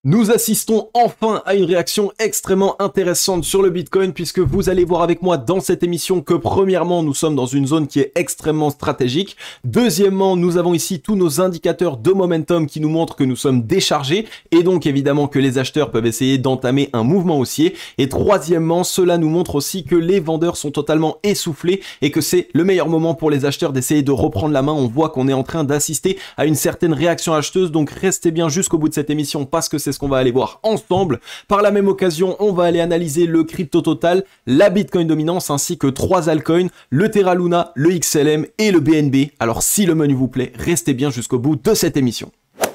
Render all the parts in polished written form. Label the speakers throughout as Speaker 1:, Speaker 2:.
Speaker 1: Nous assistons enfin à une réaction extrêmement intéressante sur le Bitcoin puisque vous allez voir avec moi dans cette émission que premièrement, nous sommes dans une zone qui est extrêmement stratégique. Deuxièmement, nous avons ici tous nos indicateurs de momentum qui nous montrent que nous sommes déchargés et donc évidemment que les acheteurs peuvent essayer d'entamer un mouvement haussier. Et troisièmement, cela nous montre aussi que les vendeurs sont totalement essoufflés et que c'est le meilleur moment pour les acheteurs d'essayer de reprendre la main. On voit qu'on est en train d'assister à une certaine réaction acheteuse, donc restez bien jusqu'au bout de cette émission parce que c'est ce qu'on va aller voir ensemble. Par la même occasion, on va aller analyser le crypto total, la Bitcoin dominance ainsi que 3 altcoins, le Terra Luna, le XLM et le BNB. Alors si le menu vous plaît, restez bien jusqu'au bout de cette émission.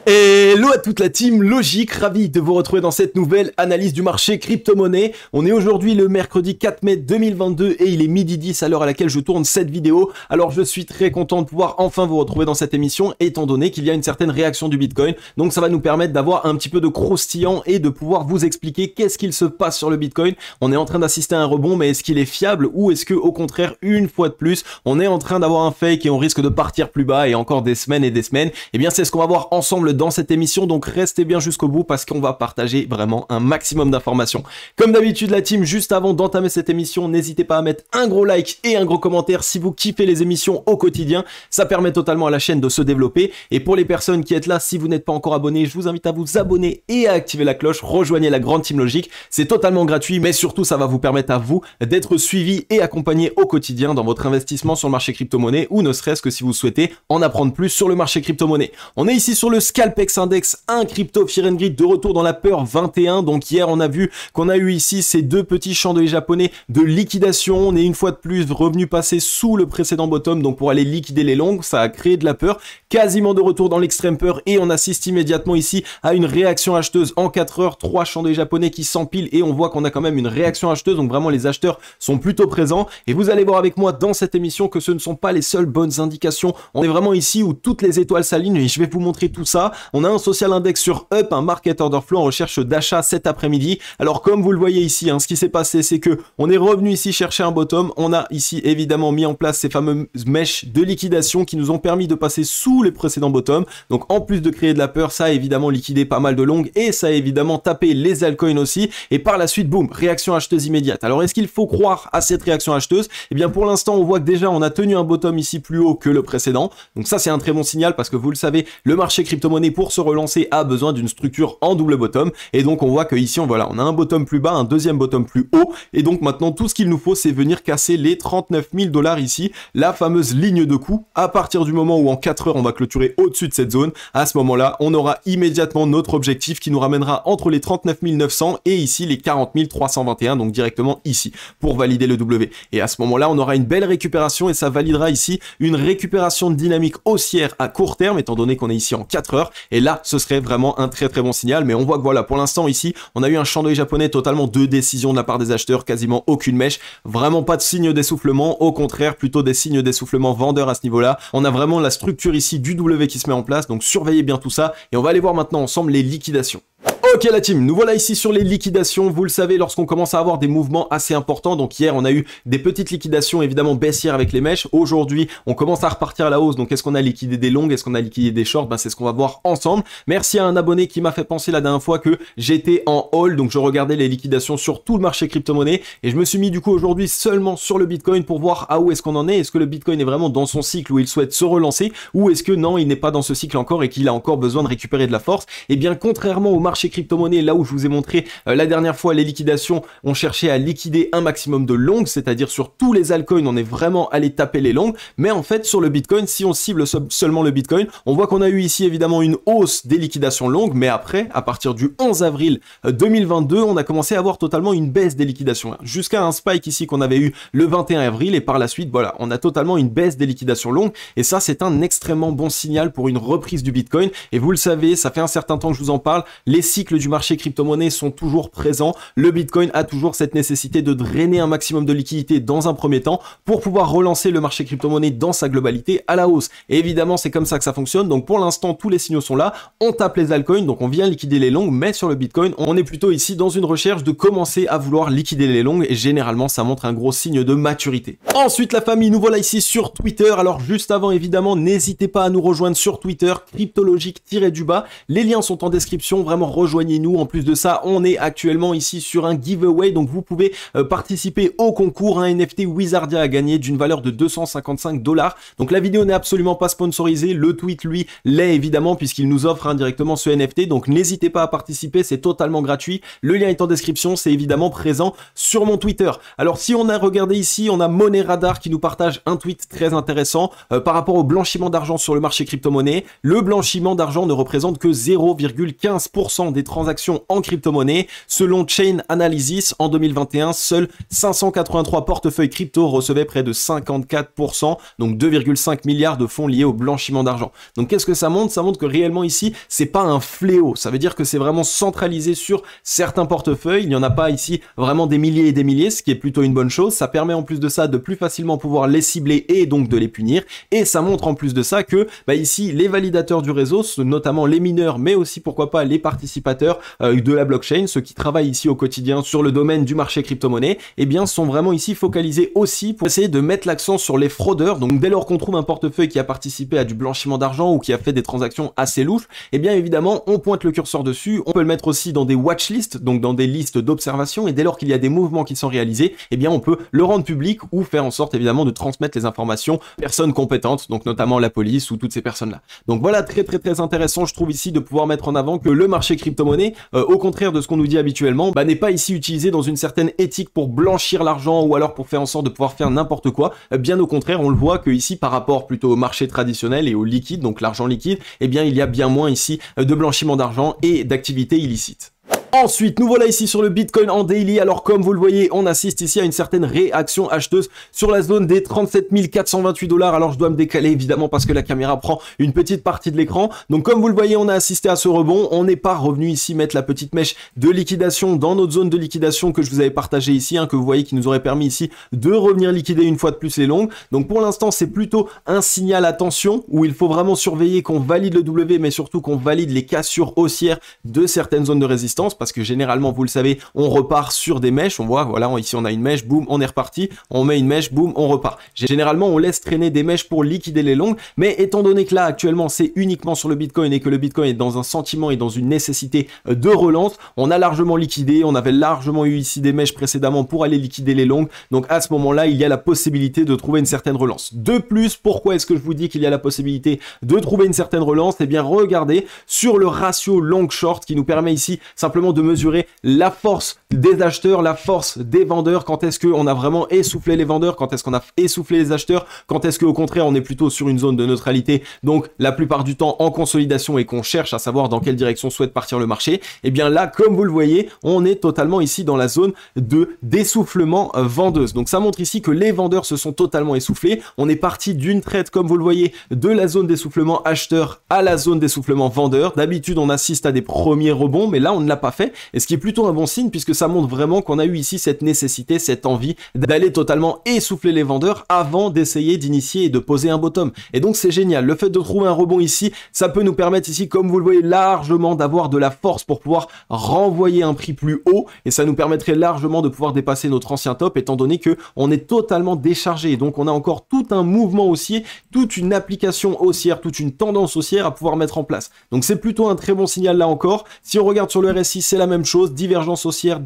Speaker 1: Hello à toute la team Logique, ravi de vous retrouver dans cette nouvelle analyse du marché crypto-monnaie. On est aujourd'hui le mercredi 4 mai 2022 et il est midi 10 à l'heure à laquelle je tourne cette vidéo. Alors je suis très content de pouvoir enfin vous retrouver dans cette émission étant donné qu'il y a une certaine réaction du Bitcoin. Donc ça va nous permettre d'avoir un petit peu de croustillant et de pouvoir vous expliquer qu'est-ce qu'il se passe sur le Bitcoin. On est en train d'assister à un rebond, mais est-ce qu'il est fiable ou est-ce que au contraire, une fois de plus, on est en train d'avoir un fake et on risque de partir plus bas et encore des semaines et des semaines? Eh bien c'est ce qu'on va voir ensemble dans cette émission, donc restez bien jusqu'au bout parce qu'on va partager vraiment un maximum d'informations. Comme d'habitude la team, juste avant d'entamer cette émission, n'hésitez pas à mettre un gros like et un gros commentaire si vous kiffez les émissions au quotidien, ça permet totalement à la chaîne de se développer. Et pour les personnes qui êtes là, si vous n'êtes pas encore abonné, je vous invite à vous abonner et à activer la cloche, rejoignez la grande team Logique, c'est totalement gratuit, mais surtout ça va vous permettre à vous d'être suivi et accompagné au quotidien dans votre investissement sur le marché crypto-monnaie ou ne serait-ce que si vous souhaitez en apprendre plus sur le marché crypto-monnaie. On est ici sur le Scalpex Index, un crypto Fear and Greed de retour dans la peur 21. Donc hier on a vu qu'on a eu ici ces deux petits chandeliers japonais de liquidation. On est une fois de plus revenu passer sous le précédent bottom, donc pour aller liquider les longues, ça a créé de la peur, quasiment de retour dans l'extrême peur et on assiste immédiatement ici à une réaction acheteuse en 4 heures, 3 chandeliers japonais qui s'empilent et on voit qu'on a quand même une réaction acheteuse, donc vraiment les acheteurs sont plutôt présents et vous allez voir avec moi dans cette émission que ce ne sont pas les seules bonnes indications. On est vraiment ici où toutes les étoiles s'alignent et je vais vous montrer tout ça. On a un social index sur Up, un market order flow en recherche d'achat cet après-midi. Alors comme vous le voyez ici, ce qui s'est passé, c'est que on est revenu ici chercher un bottom. On a ici évidemment mis en place ces fameuses mèches de liquidation qui nous ont permis de passer sous les précédents bottoms. Donc en plus de créer de la peur, ça a évidemment liquidé pas mal de longues et ça a évidemment tapé les altcoins aussi. Et par la suite, boum, réaction acheteuse immédiate. Alors est-ce qu'il faut croire à cette réaction acheteuse? Eh bien pour l'instant, on voit que déjà on a tenu un bottom ici plus haut que le précédent. Donc ça c'est un très bon signal parce que vous le savez, le marché crypto-monnaie pour se relancer a besoin d'une structure en double bottom et donc on voit que ici on a un bottom plus bas, un deuxième bottom plus haut et donc maintenant tout ce qu'il nous faut c'est venir casser les 39 000 $ ici, la fameuse ligne de coup. À partir du moment où en 4 heures on va clôturer au-dessus de cette zone, à ce moment là on aura immédiatement notre objectif qui nous ramènera entre les 39 900 et ici les 40 321, donc directement ici pour valider le W. Et à ce moment là on aura une belle récupération et ça validera ici une récupération de dynamique haussière à court terme étant donné qu'on est ici en 4 heures et là ce serait vraiment un très bon signal. Mais on voit que voilà, pour l'instant ici on a eu un chandelier japonais totalement de décision de la part des acheteurs, quasiment aucune mèche, vraiment pas de signe d'essoufflement, au contraire plutôt des signes d'essoufflement vendeurs à ce niveau là. On a vraiment la structure ici du W qui se met en place, donc surveillez bien tout ça et on va aller voir maintenant ensemble les liquidations. Ok la team, nous voilà ici sur les liquidations. Vous le savez, lorsqu'on commence à avoir des mouvements assez importants, donc hier on a eu des petites liquidations évidemment baissières avec les mèches, aujourd'hui on commence à repartir à la hausse, donc est-ce qu'on a liquidé des longues, est-ce qu'on a liquidé des shorts? C'est ce qu'on va voir ensemble. Merci à un abonné qui m'a fait penser la dernière fois que j'étais en hold, donc je regardais les liquidations sur tout le marché crypto-monnaie et je me suis mis du coup aujourd'hui seulement sur le Bitcoin pour voir à où est-ce qu'on en est. Est-ce que le Bitcoin est vraiment dans son cycle où il souhaite se relancer ou est-ce que non, il n'est pas dans ce cycle encore et qu'il a encore besoin de récupérer de la force? Et bien contrairement au marché crypto-monnaie, là où je vous ai montré la dernière fois les liquidations, on cherchait à liquider un maximum de longues, c'est-à-dire sur tous les altcoins on est vraiment allé taper les longues, mais en fait sur le Bitcoin, si on cible seulement le Bitcoin, on voit qu'on a eu ici évidemment une hausse des liquidations longues, mais après, à partir du 11 avril 2022, on a commencé à avoir totalement une baisse des liquidations, jusqu'à un spike ici qu'on avait eu le 21 avril, et par la suite, voilà, on a totalement une baisse des liquidations longues, et ça c'est un extrêmement bon signal pour une reprise du Bitcoin, et vous le savez, ça fait un certain temps que je vous en parle, les cycles du marché crypto-monnaie sont toujours présents, le Bitcoin a toujours cette nécessité de drainer un maximum de liquidités dans un premier temps, pour pouvoir relancer le marché crypto-monnaie dans sa globalité à la hausse, et évidemment c'est comme ça que ça fonctionne, donc pour l'instant tous les signaux sont là, on tape les altcoins, donc on vient liquider les longues, mais sur le Bitcoin, on est plutôt ici dans une recherche de commencer à vouloir liquider les longues, et généralement ça montre un gros signe de maturité. Ensuite la famille, nous voilà ici sur Twitter. Alors juste avant évidemment, n'hésitez pas à nous rejoindre sur Twitter, cryptologique-du-bas, les liens sont en description, vraiment rejoignez rejoignez-nous. En plus de ça, on est actuellement ici sur un giveaway, donc vous pouvez participer au concours, un NFT Wizardia à gagner d'une valeur de 255 $. Donc la vidéo n'est absolument pas sponsorisée, le tweet lui l'est évidemment puisqu'il nous offre indirectement ce NFT, donc n'hésitez pas à participer, c'est totalement gratuit. Le lien est en description, c'est évidemment présent sur mon Twitter. Alors si on a regardé ici, on a Money Radar qui nous partage un tweet très intéressant par rapport au blanchiment d'argent sur le marché crypto-monnaie. Le blanchiment d'argent ne représente que 0,15% des transactions en crypto-monnaie. Selon Chain Analysis, en 2021, seuls 583 portefeuilles crypto recevaient près de 54%, donc 2,5 milliards de fonds liés au blanchiment d'argent. Donc qu'est-ce que ça montre? Ça montre que réellement ici, c'est pas un fléau. Ça veut dire que c'est vraiment centralisé sur certains portefeuilles. Il n'y en a pas ici vraiment des milliers et des milliers, ce qui est plutôt une bonne chose. Ça permet en plus de ça de plus facilement pouvoir les cibler et donc de les punir. Et ça montre en plus de ça que ici, les validateurs du réseau, notamment les mineurs, mais aussi pourquoi pas les participateurs de la blockchain, ceux qui travaillent ici au quotidien sur le domaine du marché crypto-monnaie, eh bien sont vraiment ici focalisés aussi pour essayer de mettre l'accent sur les fraudeurs. Donc dès lors qu'on trouve un portefeuille qui a participé à du blanchiment d'argent ou qui a fait des transactions assez louches, eh bien évidemment on pointe le curseur dessus. On peut le mettre aussi dans des watchlists, donc dans des listes d'observation, et dès lors qu'il y a des mouvements qui sont réalisés, eh bien on peut le rendre public ou faire en sorte évidemment de transmettre les informations aux personnes compétentes, donc notamment la police ou toutes ces personnes-là. Donc voilà, très intéressant je trouve ici de pouvoir mettre en avant que le marché crypto-monnaie, au contraire de ce qu'on nous dit habituellement, n'est pas ici utilisé dans une certaine éthique pour blanchir l'argent ou alors pour faire en sorte de pouvoir faire n'importe quoi. Bien au contraire, on le voit que ici par rapport plutôt au marché traditionnel et au liquide, donc l'argent liquide, eh bien il y a bien moins ici de blanchiment d'argent et d'activités illicites. Ensuite, nous voilà ici sur le Bitcoin en daily. Alors comme vous le voyez, on assiste ici à une certaine réaction acheteuse sur la zone des 37 428 $. Alors je dois me décaler évidemment parce que la caméra prend une petite partie de l'écran. Donc comme vous le voyez, on a assisté à ce rebond. On n'est pas revenu ici mettre la petite mèche de liquidation dans notre zone de liquidation que je vous avais partagé ici, que vous voyez qui nous aurait permis ici de revenir liquider une fois de plus les longues. Donc pour l'instant, c'est plutôt un signal attention où il faut vraiment surveiller qu'on valide le W, mais surtout qu'on valide les cassures haussières de certaines zones de résistance. Parce que généralement, vous le savez, on repart sur des mèches, on voit, voilà, ici on a une mèche, boum, on est reparti, on met une mèche, boum, on repart. Généralement, on laisse traîner des mèches pour liquider les longues, mais étant donné que là, actuellement, c'est uniquement sur le Bitcoin et que le Bitcoin est dans un sentiment et dans une nécessité de relance, on a largement liquidé, on avait largement eu ici des mèches précédemment pour aller liquider les longues, donc à ce moment-là, il y a la possibilité de trouver une certaine relance. De plus, pourquoi est-ce que je vous dis qu'il y a la possibilité de trouver une certaine relance? Eh bien, regardez sur le ratio long-short qui nous permet ici simplement de mesurer la force des acheteurs, la force des vendeurs, quand est-ce qu'on a vraiment essoufflé les vendeurs, quand est-ce qu'on a essoufflé les acheteurs, quand est-ce qu'au contraire on est plutôt sur une zone de neutralité, donc la plupart du temps en consolidation et qu'on cherche à savoir dans quelle direction souhaite partir le marché. Et bien là, comme vous le voyez, on est totalement ici dans la zone de d'essoufflement vendeuse. Donc ça montre ici que les vendeurs se sont totalement essoufflés. On est parti d'une traite, comme vous le voyez, de la zone d'essoufflement acheteur à la zone d'essoufflement vendeur. D'habitude, on assiste à des premiers rebonds, mais là, on ne l'a pas fait. Et ce qui est plutôt un bon signe puisque ça montre vraiment qu'on a eu ici cette nécessité, cette envie d'aller totalement essouffler les vendeurs avant d'essayer d'initier et de poser un bottom. Et donc c'est génial. Le fait de trouver un rebond ici, ça peut nous permettre ici, comme vous le voyez, largement d'avoir de la force pour pouvoir renvoyer un prix plus haut et ça nous permettrait largement de pouvoir dépasser notre ancien top étant donné que on est totalement déchargé. Et donc on a encore tout un mouvement haussier, toute une application haussière, toute une tendance haussière à pouvoir mettre en place. Donc c'est plutôt un très bon signal là encore. Si on regarde sur le RSI, c'est la même chose, divergence haussière,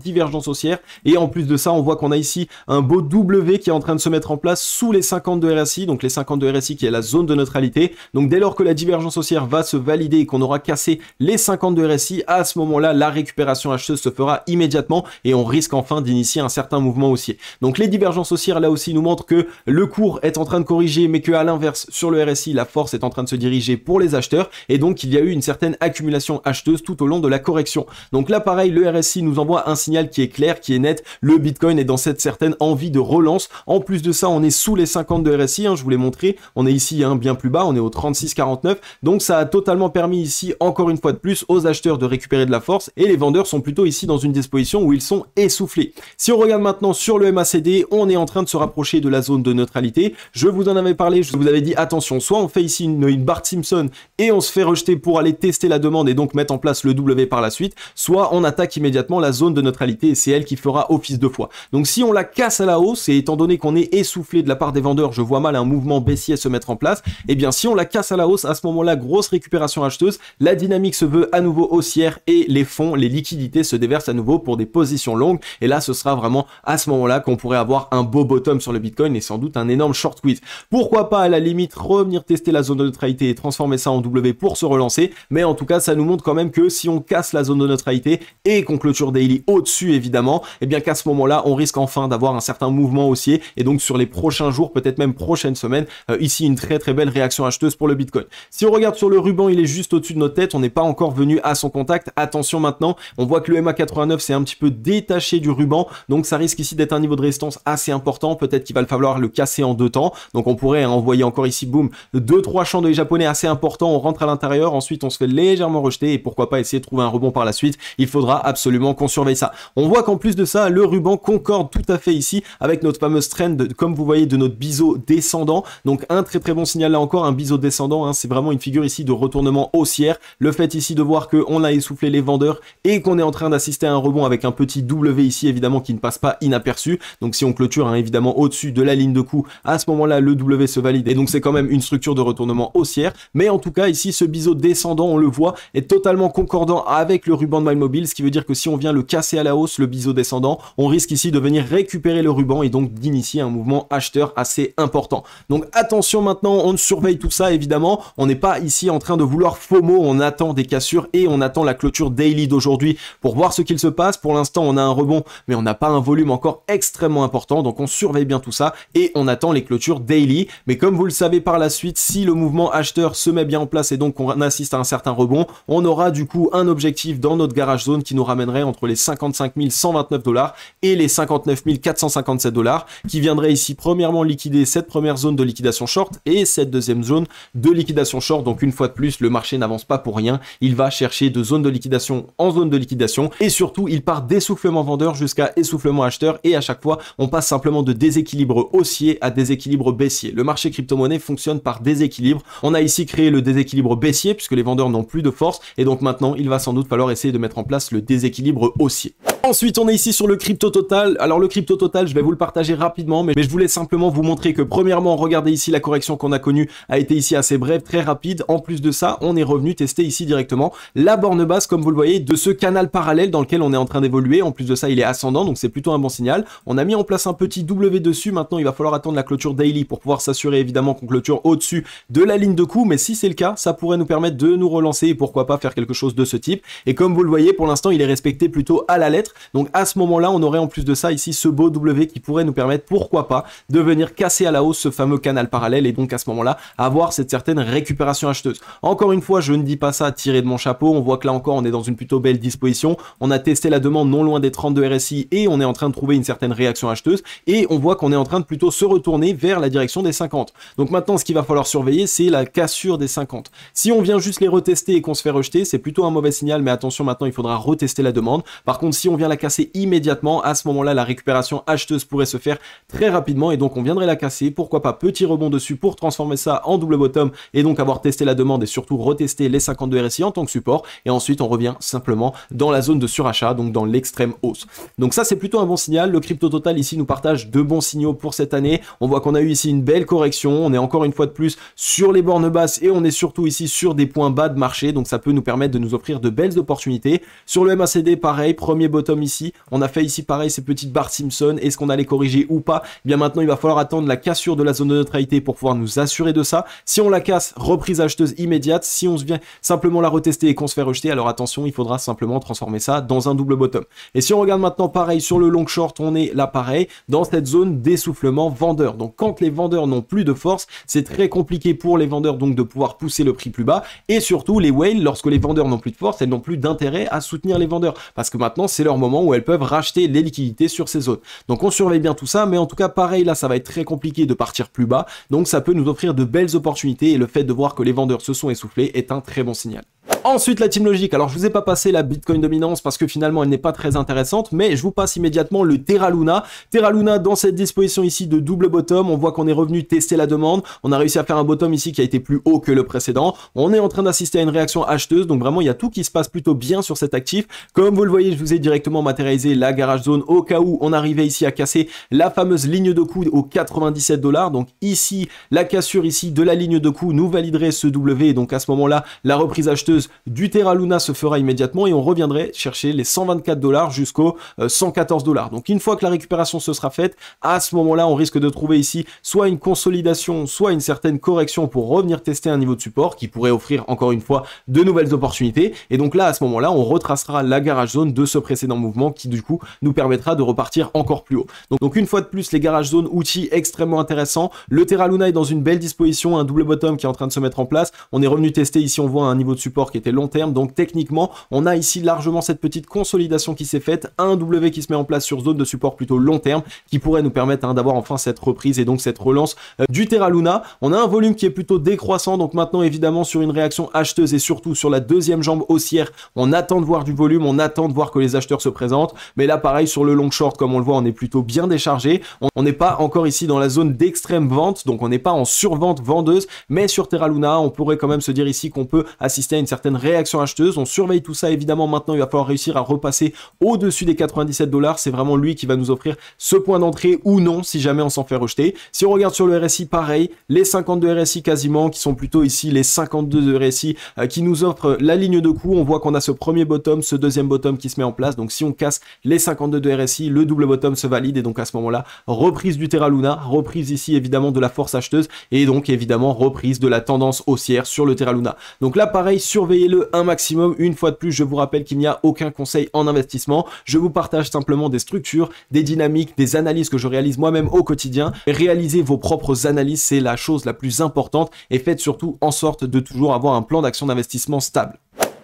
Speaker 1: et en plus de ça, on voit qu'on a ici un beau W qui est en train de se mettre en place sous les 50 de RSI, donc les 50 de RSI qui est la zone de neutralité. Donc dès lors que la divergence haussière va se valider et qu'on aura cassé les 50 de RSI, à ce moment-là, la récupération acheteuse se fera immédiatement et on risque enfin d'initier un certain mouvement haussier. Donc les divergences haussières là aussi nous montrent que le cours est en train de corriger, mais que à l'inverse, sur le RSI, la force est en train de se diriger pour les acheteurs et donc il y a eu une certaine accumulation acheteuse tout au long de la correction. Donc là pareil, le RSI nous envoie un signal qui est clair, qui est net, le Bitcoin est dans cette certaine envie de relance. En plus de ça, on est sous les 50 de RSI, je vous l'ai montré, on est ici bien plus bas, on est au 36,49, donc ça a totalement permis ici, encore une fois de plus, aux acheteurs de récupérer de la force, et les vendeurs sont plutôt ici dans une disposition où ils sont essoufflés. Si on regarde maintenant sur le MACD, on est en train de se rapprocher de la zone de neutralité, je vous en avais parlé, je vous avais dit attention, soit on fait ici une Bart Simpson et on se fait rejeter pour aller tester la demande et donc mettre en place le W par la suite, soit soit on attaque immédiatement la zone de neutralité et c'est elle qui fera office de foi. Donc si on la casse à la hausse, et étant donné qu'on est essoufflé de la part des vendeurs, je vois mal un mouvement baissier se mettre en place, et bien si on la casse à la hausse, à ce moment-là, grosse récupération acheteuse, la dynamique se veut à nouveau haussière et les fonds, les liquidités se déversent à nouveau pour des positions longues, et là ce sera vraiment à ce moment-là qu'on pourrait avoir un beau bottom sur le Bitcoin et sans doute un énorme short squeeze. Pourquoi pas à la limite revenir tester la zone de neutralité et transformer ça en W pour se relancer, mais en tout cas ça nous montre quand même que si on casse la zone de neutralité et qu'on clôture daily au-dessus évidemment, et bien qu'à ce moment-là on risque enfin d'avoir un certain mouvement haussier et donc sur les prochains jours, peut-être même prochaines semaines, ici une très très belle réaction acheteuse pour le Bitcoin. Si on regarde sur le ruban, il est juste au-dessus de notre tête, on n'est pas encore venu à son contact. Attention maintenant, on voit que le MA89 s'est un petit peu détaché du ruban, donc ça risque ici d'être un niveau de résistance assez important, peut-être qu'il va falloir le casser en deux temps, donc on pourrait envoyer encore ici, boum, 2-3 chandeliers japonais assez importants, on rentre à l'intérieur, ensuite on se fait légèrement rejeter et pourquoi pas essayer de trouver un rebond par la suite, il faudra absolument qu'on surveille ça. On voit qu'en plus de ça, le ruban concorde tout à fait ici avec notre fameuse trend, comme vous voyez, de notre biseau descendant, donc un très très bon signal là encore, un biseau descendant, hein, c'est vraiment une figure ici de retournement haussière, le fait ici de voir qu'on a essoufflé les vendeurs et qu'on est en train d'assister à un rebond avec un petit W ici évidemment qui ne passe pas inaperçu, donc si on clôture hein, évidemment au-dessus de la ligne de coup, à ce moment-là le W se valide et donc c'est quand même une structure de retournement haussière, mais en tout cas ici ce biseau descendant on le voit est totalement concordant avec le ruban de MyMobile, ce qui veut dire que si on vient le casser à la hausse, le biseau descendant, on risque ici de venir récupérer le ruban et donc d'initier un mouvement acheteur assez important. Donc attention maintenant, on surveille tout ça évidemment, on n'est pas ici en train de vouloir FOMO, on attend des cassures et on attend la clôture daily d'aujourd'hui pour voir ce qu'il se passe. Pour l'instant on a un rebond mais on n'a pas un volume encore extrêmement important, donc on surveille bien tout ça et on attend les clôtures daily. Mais comme vous le savez par la suite, si le mouvement acheteur se met bien en place et donc on assiste à un certain rebond, on aura du coup un objectif dans notre garage zone qui nous ramènerait entre les 55 129 $ et les 59 457 $, qui viendrait ici premièrement liquider cette première zone de liquidation short et cette deuxième zone de liquidation short. Donc une fois de plus, le marché n'avance pas pour rien, il va chercher de zone de liquidation en zone de liquidation et surtout il part d'essoufflement vendeur jusqu'à essoufflement acheteur et à chaque fois on passe simplement de déséquilibre haussier à déséquilibre baissier. Le marché crypto-monnaie fonctionne par déséquilibre. On a ici créé le déséquilibre baissier puisque les vendeurs n'ont plus de force et donc maintenant il va sans doute falloir essayer de mettre en place le déséquilibre haussier. Ensuite, on est ici sur le crypto total. Alors le crypto total, je vais vous le partager rapidement, mais je voulais simplement vous montrer que premièrement, regardez ici la correction qu'on a connue a été ici assez brève, très rapide. En plus de ça, on est revenu tester ici directement la borne basse, comme vous le voyez, de ce canal parallèle dans lequel on est en train d'évoluer. En plus de ça, il est ascendant, donc c'est plutôt un bon signal. On a mis en place un petit W dessus. Maintenant, il va falloir attendre la clôture daily pour pouvoir s'assurer évidemment qu'on clôture au-dessus de la ligne de coup. Mais si c'est le cas, ça pourrait nous permettre de nous relancer et pourquoi pas faire quelque chose de ce type. Et comme vous le voyez, pour l'instant, il est respecté plutôt à la lettre. Donc à ce moment-là, on aurait en plus de ça ici ce beau W qui pourrait nous permettre, pourquoi pas, de venir casser à la hausse ce fameux canal parallèle et donc à ce moment-là, avoir cette certaine récupération acheteuse. Encore une fois, je ne dis pas ça à tirer de mon chapeau. On voit que là encore, on est dans une plutôt belle disposition. On a testé la demande non loin des 32 RSI et on est en train de trouver une certaine réaction acheteuse et on voit qu'on est en train de plutôt se retourner vers la direction des 50. Donc maintenant, ce qu'il va falloir surveiller, c'est la cassure des 50. Si on vient juste les retester et qu'on se fait rejeter, c'est plutôt un mauvais signal, mais attention, maintenant, il faudra retester la demande. Par contre, si on vient la casser immédiatement, à ce moment-là, la récupération acheteuse pourrait se faire très rapidement et donc on viendrait la casser. Pourquoi pas petit rebond dessus pour transformer ça en double bottom et donc avoir testé la demande et surtout retester les 52 RSI en tant que support et ensuite on revient simplement dans la zone de surachat, donc dans l'extrême hausse. Donc ça, c'est plutôt un bon signal. Le crypto total ici nous partage de bons signaux pour cette année. On voit qu'on a eu ici une belle correction. On est encore une fois de plus sur les bornes basses et on est surtout ici sur des points bas de marché. Donc ça peut nous permettre de nous offrir de belles opportunités. Sur le MACD, pareil, premier bottom ici. On a fait ici pareil ces petites barres Simpson. Est-ce qu'on allait corriger ou pas? Bien maintenant, il va falloir attendre la cassure de la zone de neutralité pour pouvoir nous assurer de ça. Si on la casse, reprise acheteuse immédiate. Si on se vient simplement la retester et qu'on se fait rejeter, alors attention, il faudra simplement transformer ça dans un double bottom. Et si on regarde maintenant pareil sur le long short, on est là pareil dans cette zone d'essoufflement vendeur. Donc quand les vendeurs n'ont plus de force, c'est très compliqué pour les vendeurs donc de pouvoir pousser le prix plus bas. Et surtout les whales, lorsque les vendeurs n'ont plus de force, elles n'ont plus d'intérêt à soutenir les vendeurs parce que maintenant c'est leur moment où elles peuvent racheter les liquidités sur ces zones. Donc on surveille bien tout ça, mais en tout cas pareil là, ça va être très compliqué de partir plus bas. Donc ça peut nous offrir de belles opportunités et le fait de voir que les vendeurs se sont essoufflés est un très bon signal. Ensuite, la team logique. Alors, je vous ai pas passé la Bitcoin dominance parce que finalement, elle n'est pas très intéressante, mais je vous passe immédiatement le Terra Luna. Terra Luna, dans cette disposition ici de double bottom, on voit qu'on est revenu tester la demande. On a réussi à faire un bottom ici qui a été plus haut que le précédent. On est en train d'assister à une réaction acheteuse, donc vraiment, il y a tout qui se passe plutôt bien sur cet actif. Comme vous le voyez, je vous ai directement matérialisé la garage zone au cas où on arrivait ici à casser la fameuse ligne de coût aux 97 $. Donc ici, la cassure ici de la ligne de coût nous validerait ce W. Donc à ce moment-là, la reprise acheteuse du Terra Luna se fera immédiatement et on reviendrait chercher les 124 $ jusqu'aux 114 $. Donc une fois que la récupération se sera faite, à ce moment-là, on risque de trouver ici soit une consolidation, soit une certaine correction pour revenir tester un niveau de support qui pourrait offrir encore une fois de nouvelles opportunités. Et donc là, à ce moment-là, on retracera la garage zone de ce précédent mouvement qui du coup nous permettra de repartir encore plus haut. Donc une fois de plus, les garage zones, outils extrêmement intéressants. Le Terra Luna est dans une belle disposition, un double bottom qui est en train de se mettre en place. On est revenu tester ici, on voit un niveau de support qui était long terme. Donc techniquement, on a ici largement cette petite consolidation qui s'est faite, un W qui se met en place sur zone de support plutôt long terme qui pourrait nous permettre d'avoir enfin cette reprise et donc cette relance du Terra Luna. On a un volume qui est plutôt décroissant, donc maintenant évidemment sur une réaction acheteuse et surtout sur la deuxième jambe haussière, on attend de voir du volume, on attend de voir que les acheteurs se présentent, mais là pareil sur le long short comme on le voit, on est plutôt bien déchargé, on n'est pas encore ici dans la zone d'extrême vente, donc on n'est pas en survente vendeuse, mais sur Terra Luna, on pourrait quand même se dire ici qu'on peut assister à une certaine réaction acheteuse. On surveille tout ça évidemment. Maintenant il va falloir réussir à repasser au-dessus des 97 $, c'est vraiment lui qui va nous offrir ce point d'entrée ou non si jamais on s'en fait rejeter. Si on regarde sur le RSI, pareil, les 52 RSI quasiment qui sont plutôt ici les 52 de RSI qui nous offrent la ligne de coup. On voit qu'on a ce premier bottom, ce deuxième bottom qui se met en place, donc si on casse les 52 de RSI, le double bottom se valide et donc à ce moment-là, reprise du Terra Luna, reprise ici évidemment de la force acheteuse et donc évidemment reprise de la tendance haussière sur le Terra Luna. Donc là pareil, surveillez-le un maximum. Une fois de plus, je vous rappelle qu'il n'y a aucun conseil en investissement, je vous partage simplement des structures, des dynamiques, des analyses que je réalise moi-même au quotidien. Réalisez vos propres analyses, c'est la chose la plus importante et faites surtout en sorte de toujours avoir un plan d'action d'investissement stable.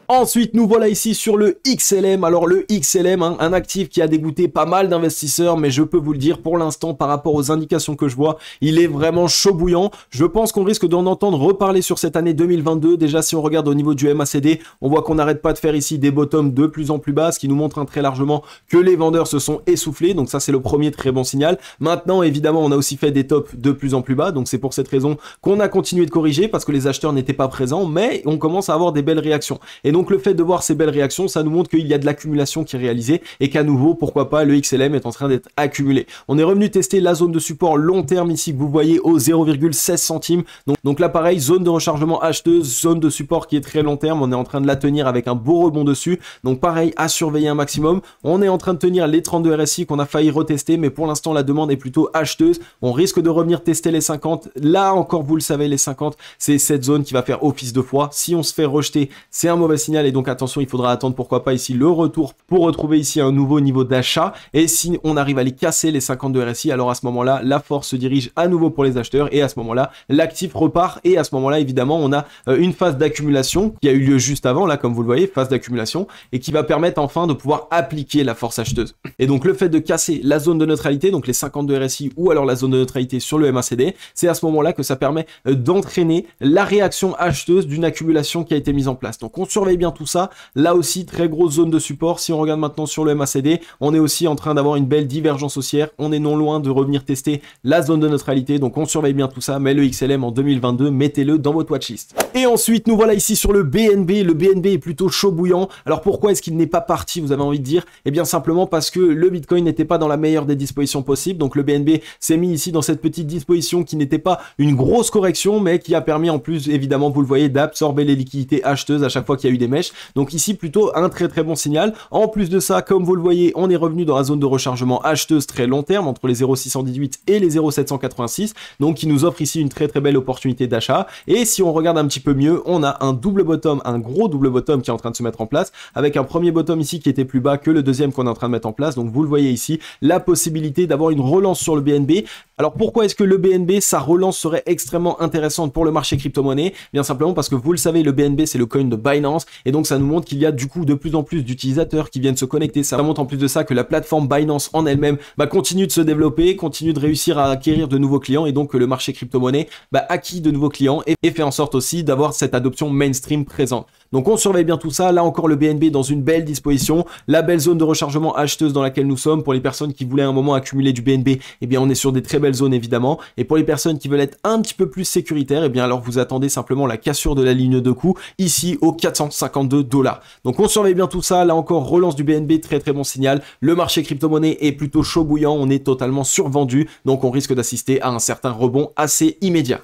Speaker 1: Ensuite, nous voilà ici sur le XLM. Alors le XLM, un actif qui a dégoûté pas mal d'investisseurs, mais je peux vous le dire, pour l'instant, par rapport aux indications que je vois, il est vraiment chaud bouillant. Je pense qu'on risque d'en entendre reparler sur cette année 2022. Déjà, si on regarde au niveau du MACD, on voit qu'on n'arrête pas de faire ici des bottoms de plus en plus bas, ce qui nous montre très largement que les vendeurs se sont essoufflés. Donc ça, c'est le premier très bon signal. Maintenant, évidemment, on a aussi fait des tops de plus en plus bas. Donc c'est pour cette raison qu'on a continué de corriger parce que les acheteurs n'étaient pas présents, mais on commence à avoir des belles réactions. Et donc le fait de voir ces belles réactions, ça nous montre qu'il y a de l'accumulation qui est réalisée et qu'à nouveau, pourquoi pas, le XLM est en train d'être accumulé. On est revenu tester la zone de support long terme ici que vous voyez au 0,16 centimes. Donc là pareil, zone de rechargement acheteuse, zone de support qui est très long terme. On est en train de la tenir avec un beau rebond dessus. Donc pareil, à surveiller un maximum. On est en train de tenir les 32 RSI qu'on a failli retester, mais pour l'instant la demande est plutôt acheteuse. On risque de revenir tester les 50. Là encore, vous le savez, les 50, c'est cette zone qui va faire office de foi. Si on se fait rejeter, c'est un mauvais signal et donc attention, il faudra attendre pourquoi pas ici le retour pour retrouver ici un nouveau niveau d'achat. Et si on arrive à les casser les 52 RSI, alors à ce moment-là, la force se dirige à nouveau pour les acheteurs et à ce moment-là, l'actif repart et à ce moment-là, évidemment, on a une phase d'accumulation qui a eu lieu juste avant, là, comme vous le voyez, phase d'accumulation et qui va permettre enfin de pouvoir appliquer la force acheteuse. Et donc, le fait de casser la zone de neutralité, donc les 52 RSI ou alors la zone de neutralité sur le MACD, c'est à ce moment-là que ça permet d'entraîner la réaction acheteuse d'une accumulation qui a été mise en place. Donc, on surveille bien tout ça. Là aussi, très grosse zone de support. Si on regarde maintenant sur le MACD, on est aussi en train d'avoir une belle divergence haussière. On est non loin de revenir tester la zone de neutralité. Donc, on surveille bien tout ça. Mais le XLM en 2022, mettez-le dans votre watchlist. Et ensuite, nous voilà ici sur le BNB. Le BNB est plutôt chaud bouillant. Alors, pourquoi est-ce qu'il n'est pas parti, vous avez envie de dire? Eh bien, simplement parce que le Bitcoin n'était pas dans la meilleure des dispositions possibles. Donc, le BNB s'est mis ici dans cette petite disposition qui n'était pas une grosse correction, mais qui a permis en plus, évidemment, vous le voyez, d'absorber les liquidités acheteuses à chaque fois qu'il y a eu des mèches. Donc ici, plutôt un très bon signal. En plus de ça, comme vous le voyez, on est revenu dans la zone de rechargement acheteuse très long terme, entre les 0,618 et les 0,786, donc qui nous offre ici une très belle opportunité d'achat. Et si on regarde un petit peu mieux, on a un double bottom, un gros double bottom qui est en train de se mettre en place, avec un premier bottom ici qui était plus bas que le deuxième qu'on est en train de mettre en place. Donc vous le voyez ici, la possibilité d'avoir une relance sur le BNB. Alors pourquoi est-ce que le BNB, sa relance serait extrêmement intéressante pour le marché crypto-monnaie? Bien simplement parce que vous le savez, le BNB c'est le coin de Binance et donc ça nous montre qu'il y a du coup de plus en plus d'utilisateurs qui viennent se connecter. Ça montre en plus de ça que la plateforme Binance en elle-même continue de se développer, continue de réussir à acquérir de nouveaux clients et donc que le marché crypto-monnaie acquis de nouveaux clients et fait en sorte aussi d'avoir cette adoption mainstream présente. Donc on surveille bien tout ça. Là encore, le BNB dans une belle disposition, la belle zone de rechargement acheteuse dans laquelle nous sommes. Pour les personnes qui voulaient à un moment accumuler du BNB, eh bien on est sur des très belles zones évidemment. Et pour les personnes qui veulent être un petit peu plus sécuritaires, eh bien alors vous attendez simplement la cassure de la ligne de coût ici aux 452 $. Donc on surveille bien tout ça. Là encore, relance du BNB, très très bon signal. Le marché crypto-monnaie est plutôt chaud bouillant, on est totalement survendu, donc on risque d'assister à un certain rebond assez immédiat.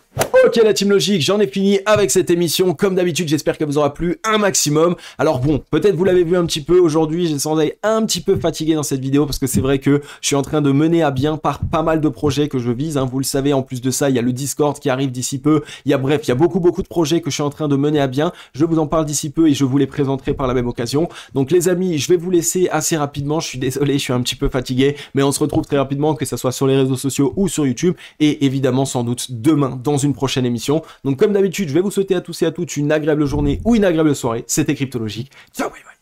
Speaker 1: Ok la team logique, j'en ai fini avec cette émission. Comme d'habitude, j'espère qu'elle vous aura plu un maximum. Alors bon, peut-être vous l'avez vu un petit peu aujourd'hui, j'ai sans doute un petit peu fatigué dans cette vidéo parce que c'est vrai que je suis en train de mener à bien par pas mal de projets que je vise, hein. Vous le savez, en plus de ça, il y a le Discord qui arrive d'ici peu. Il y a beaucoup de projets que je suis en train de mener à bien. Je vous en parle d'ici peu et je vous les présenterai par la même occasion. Donc les amis, je vais vous laisser assez rapidement. Je suis désolé, je suis un petit peu fatigué, mais on se retrouve très rapidement, que ce soit sur les réseaux sociaux ou sur YouTube, et évidemment sans doute demain dans une prochaine émission. Donc comme d'habitude, je vais vous souhaiter à tous et à toutes une agréable journée ou une agréable soirée. C'était Cryptologique. Ciao, bye bye.